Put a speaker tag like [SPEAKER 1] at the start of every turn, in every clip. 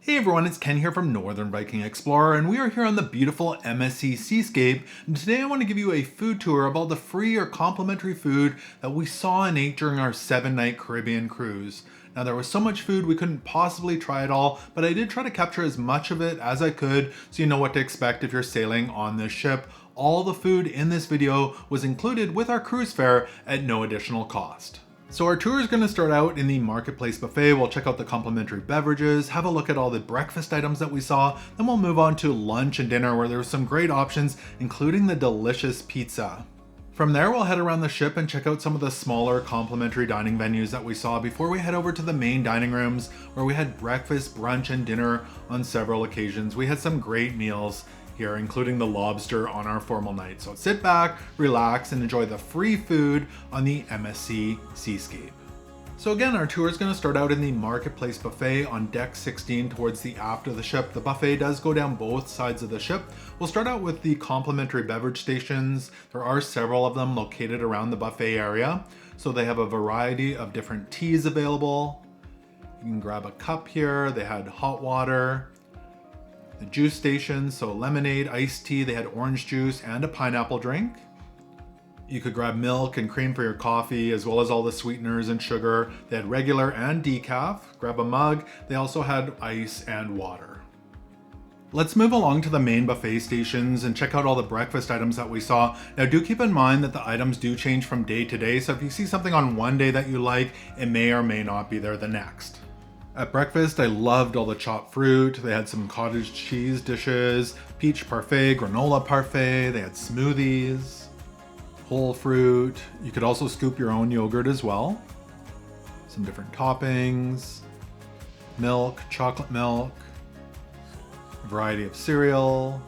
[SPEAKER 1] Hey everyone, it's Ken here from Northern Viking Explorer, and we are here on the beautiful MSC Seascape, and today I want to give you a food tour of all the free or complimentary food that we saw and ate during our 7-night Caribbean cruise. Now there was so much food we couldn't possibly try it all, but I did try to capture as much of it as I could so you know what to expect if you're sailing on this ship. All the food in this video was included with our cruise fare at no additional cost. So our tour is going to start out in the Marketplace Buffet. We'll check out the complimentary beverages, have a look at all the breakfast items that we saw, then we'll move on to lunch and dinner where there's some great options, including the delicious pizza. From there, we'll head around the ship and check out some of the smaller complimentary dining venues that we saw before we head over to the main dining rooms where we had breakfast, brunch, and dinner on several occasions. We had some great meals here, including the lobster on our formal night. So sit back, relax, and enjoy the free food on the MSC Seascape. So again, our tour is going to start out in the Marketplace Buffet on deck 16 towards the aft of the ship. The buffet does go down both sides of the ship. We'll start out with the complimentary beverage stations. There are several of them located around the buffet area. So they have a variety of different teas available. You can grab a cup here. They had hot water. The juice station, so lemonade, iced tea, they had orange juice and a pineapple drink. You could grab milk and cream for your coffee, as well as all the sweeteners and sugar. They had regular and decaf. Grab a mug. They also had ice and water. Let's move along to the main buffet stations and check out all the breakfast items that we saw. Now do keep in mind that the items do change from day to day, so if you see something on one day that you like, it may or may not be there the next. At breakfast, I loved all the chopped fruit. They had some cottage cheese dishes, peach parfait, granola parfait. They had smoothies, whole fruit. You could also scoop your own yogurt as well. Some different toppings, milk, chocolate milk, a variety of cereal,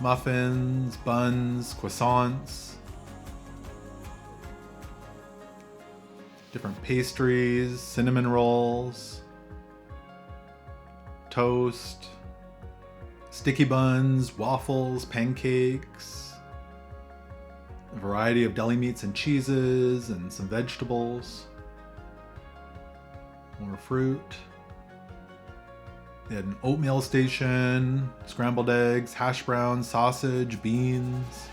[SPEAKER 1] muffins, buns, croissants, different pastries, cinnamon rolls, toast, sticky buns, waffles, pancakes, a variety of deli meats and cheeses, and some vegetables, more fruit. They had an oatmeal station, scrambled eggs, hash browns, sausage, beans,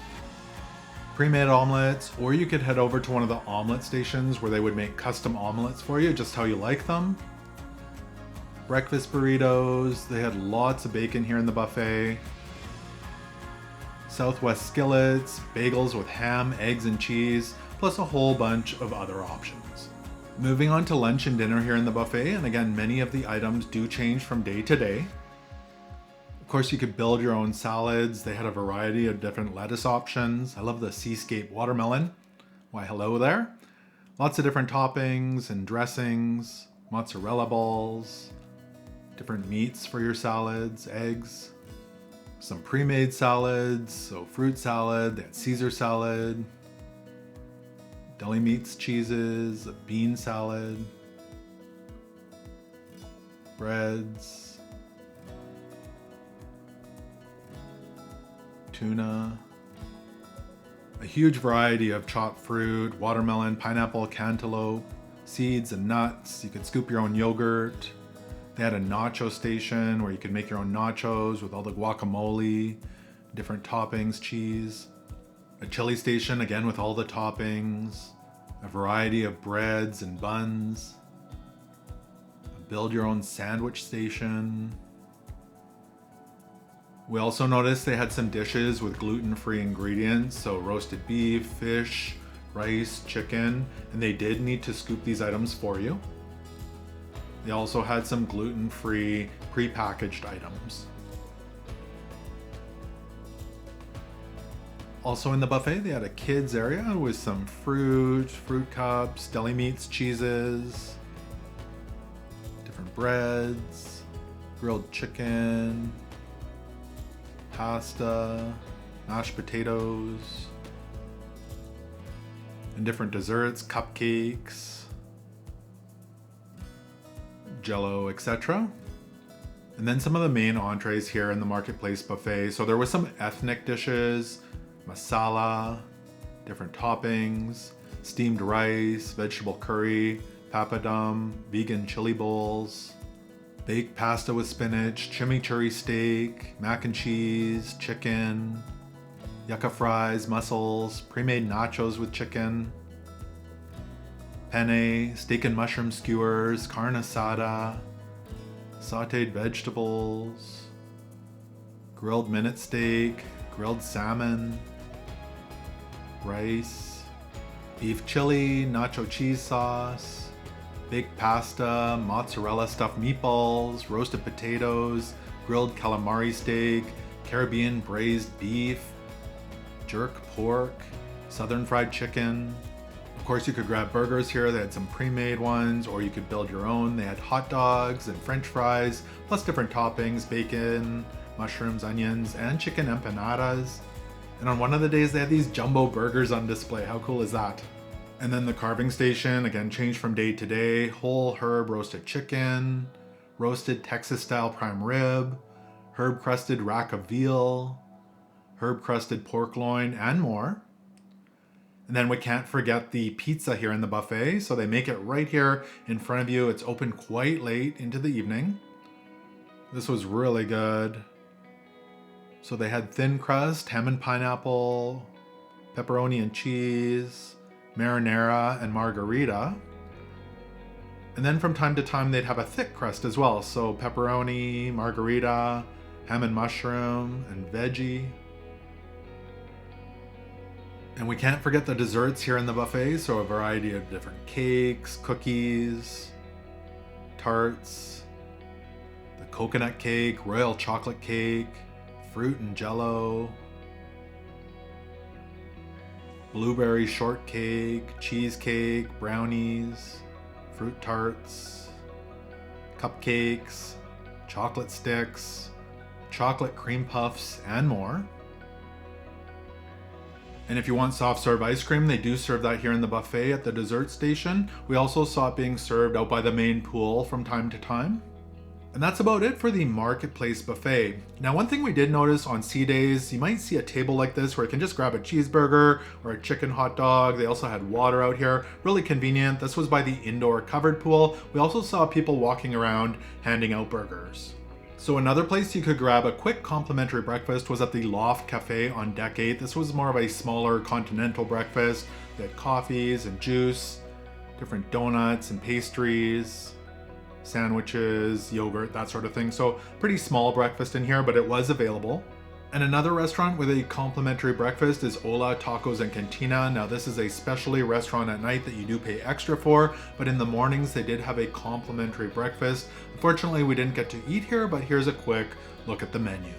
[SPEAKER 1] pre-made omelets, or you could head over to one of the omelet stations where they would make custom omelets for you, just how you like them. Breakfast burritos, they had lots of bacon here in the buffet. Southwest skillets, bagels with ham, eggs, and cheese, plus a whole bunch of other options. Moving on to lunch and dinner here in the buffet, and again, many of the items do change from day to day. Of course, you could build your own salads. They had a variety of different lettuce options. I love the Seascape watermelon. Why, hello there. Lots of different toppings and dressings, mozzarella balls, different meats for your salads, eggs, some pre-made salads, so fruit salad, they had Caesar salad, deli meats, cheeses, a bean salad, breads, tuna, a huge variety of chopped fruit, watermelon, pineapple, cantaloupe, seeds and nuts. You could scoop your own yogurt. They had a nacho station where you could make your own nachos with all the guacamole, different toppings, cheese. A chili station, again with all the toppings, a variety of breads and buns. A build your own sandwich station. We also noticed they had some dishes with gluten-free ingredients, so roasted beef, fish, rice, chicken, and they did need to scoop these items for you. They also had some gluten-free pre-packaged items. Also in the buffet, they had a kids area with some fruit cups, deli meats, cheeses, different breads, grilled chicken, pasta, mashed potatoes, and different desserts, cupcakes, jello, etc. And then some of the main entrees here in the Marketplace Buffet. So there was some ethnic dishes, masala, different toppings, steamed rice, vegetable curry, papadum, vegan chili bowls, baked pasta with spinach, chimichurri steak, mac and cheese, chicken, yucca fries, mussels, pre-made nachos with chicken, penne, steak and mushroom skewers, carne asada, sauteed vegetables, grilled minute steak, grilled salmon, rice, beef chili, nacho cheese sauce, baked pasta, mozzarella stuffed meatballs, roasted potatoes, grilled calamari steak, Caribbean braised beef, jerk pork, southern fried chicken. Of course, you could grab burgers here. They had some pre-made ones, or you could build your own. They had hot dogs and french fries, plus different toppings, bacon, mushrooms, onions, and chicken empanadas. And on one of the days, they had these jumbo burgers on display. How cool is that? And then the carving station, again, changed from day to day. Whole herb roasted chicken, roasted Texas-style prime rib, herb-crusted rack of veal, herb-crusted pork loin, and more. And then we can't forget the pizza here in the buffet. So they make it right here in front of you. It's open quite late into the evening. This was really good. So they had thin crust, ham and pineapple, pepperoni and cheese, marinara and margarita. And then from time to time, they'd have a thick crust as well. So pepperoni, margarita, ham and mushroom, and veggie. And we can't forget the desserts here in the buffet. So a variety of different cakes, cookies, tarts, the coconut cake, royal chocolate cake, fruit and jello, blueberry shortcake, cheesecake, brownies, fruit tarts, cupcakes, chocolate sticks, chocolate cream puffs, and more. And if you want soft serve ice cream, they do serve that here in the buffet at the dessert station. We also saw it being served out by the main pool from time to time. And that's about it for the Marketplace buffet. Now, one thing we did notice on sea days, you might see a table like this where you can just grab a cheeseburger or a chicken hot dog. They also had water out here, really convenient. This was by the indoor covered pool. We also saw people walking around handing out burgers. So another place you could grab a quick complimentary breakfast was at the Loft Café on deck 8. This was more of a smaller continental breakfast. They had coffees and juice, different donuts and pastries, sandwiches, yogurt, that sort of thing. So pretty small breakfast in here, but it was available. And another restaurant with a complimentary breakfast is Hola Tacos and Cantina. Now this is a specialty restaurant at night that you do pay extra for, but in the mornings they did have a complimentary breakfast. Unfortunately, we didn't get to eat here, but here's a quick look at the menu.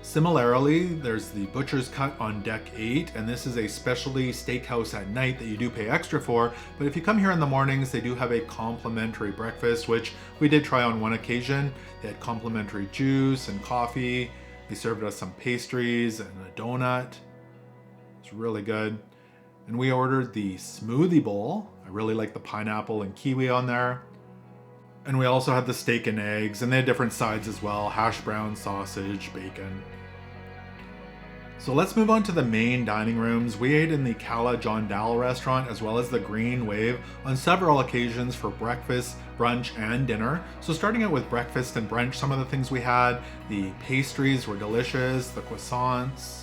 [SPEAKER 1] Similarly, there's the Butcher's Cut on deck 8, and this is a specialty steakhouse at night that you do pay extra for, but if you come here in the mornings, they do have a complimentary breakfast, which we did try on one occasion. They had complimentary juice and coffee. They served us some pastries and a donut. It's really good. And we ordered the smoothie bowl. I really like the pineapple and kiwi on there. And we also had the steak and eggs, and they had different sides as well: hash brown, sausage, bacon. So let's move on to the main dining rooms. We ate in the Cala Jondal restaurant as well as the Green Wave on several occasions for breakfast, brunch, and dinner. So starting out with breakfast and brunch, some of the things we had: the pastries were delicious, the croissants.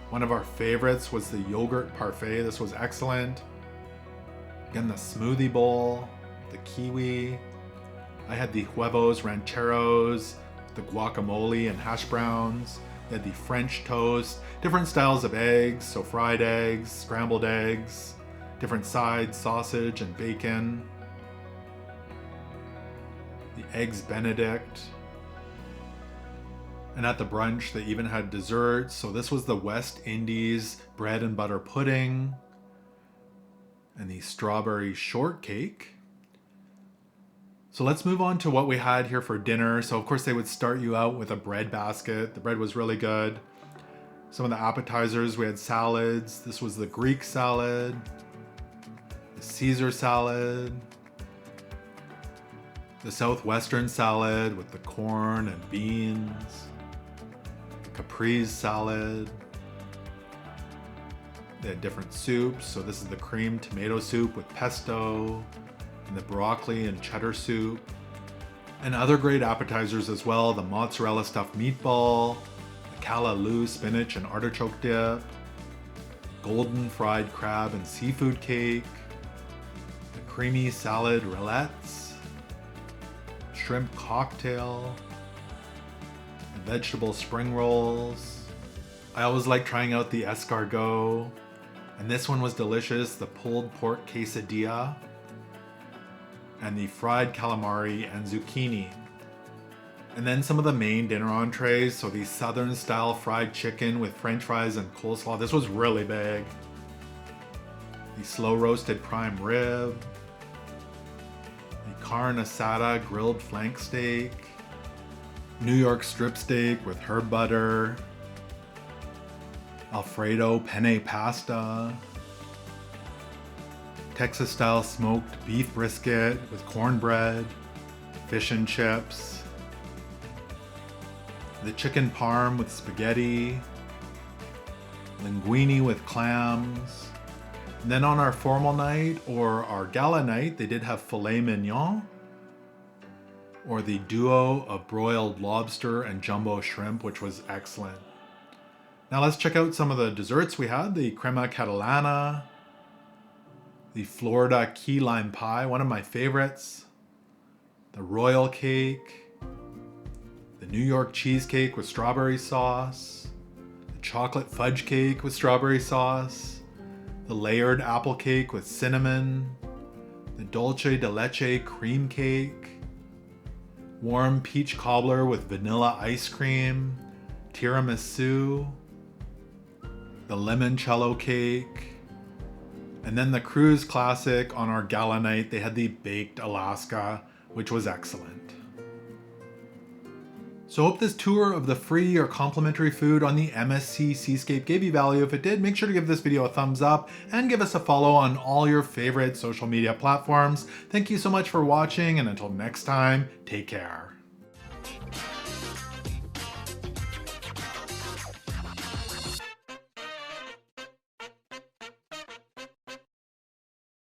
[SPEAKER 1] One of our favorites was the yogurt parfait. This was excellent. Again, the smoothie bowl, the kiwi. I had the huevos rancheros, the guacamole and hash browns. They had the French toast, different styles of eggs, so fried eggs, scrambled eggs, different sides, sausage and bacon. The eggs Benedict. And at the brunch, they even had desserts. So this was the West Indies bread and butter pudding and the strawberry shortcake. So let's move on to what we had here for dinner. So of course they would start you out with a bread basket. The bread was really good. Some of the appetizers, we had salads. This was the Greek salad, the Caesar salad, the Southwestern salad with the corn and beans, the caprese salad. They had different soups. So this is the cream tomato soup with pesto, and the broccoli and cheddar soup. And other great appetizers as well, the mozzarella stuffed meatball, the Cala spinach and artichoke dip, golden fried crab and seafood cake, the creamy salad rillettes, shrimp cocktail, the vegetable spring rolls. I always like trying out the escargot, and this one was delicious, the pulled pork quesadilla, and the fried calamari and zucchini. And then some of the main dinner entrees, so the southern style fried chicken with french fries and coleslaw. This was really big. The slow roasted prime rib, the carne asada grilled flank steak, New York strip steak with herb butter, Alfredo penne pasta, Texas style smoked beef brisket with cornbread, fish and chips, the chicken parm with spaghetti, linguine with clams. And then on our formal night or our gala night, they did have filet mignon, or the duo of broiled lobster and jumbo shrimp, which was excellent. Now let's check out some of the desserts we had. The crema catalana, the Florida key lime pie, one of my favorites, the royal cake, the New York cheesecake with strawberry sauce, the chocolate fudge cake with strawberry sauce, the layered apple cake with cinnamon, the dulce de leche cream cake, warm peach cobbler with vanilla ice cream, tiramisu, the limoncello cake, and then the cruise classic on our gala night, they had the baked Alaska, which was excellent. So hope this tour of the free or complimentary food on the MSC Seascape gave you value. If it did, make sure to give this video a thumbs up and give us a follow on all your favorite social media platforms. Thank you so much for watching, and until next time, take care.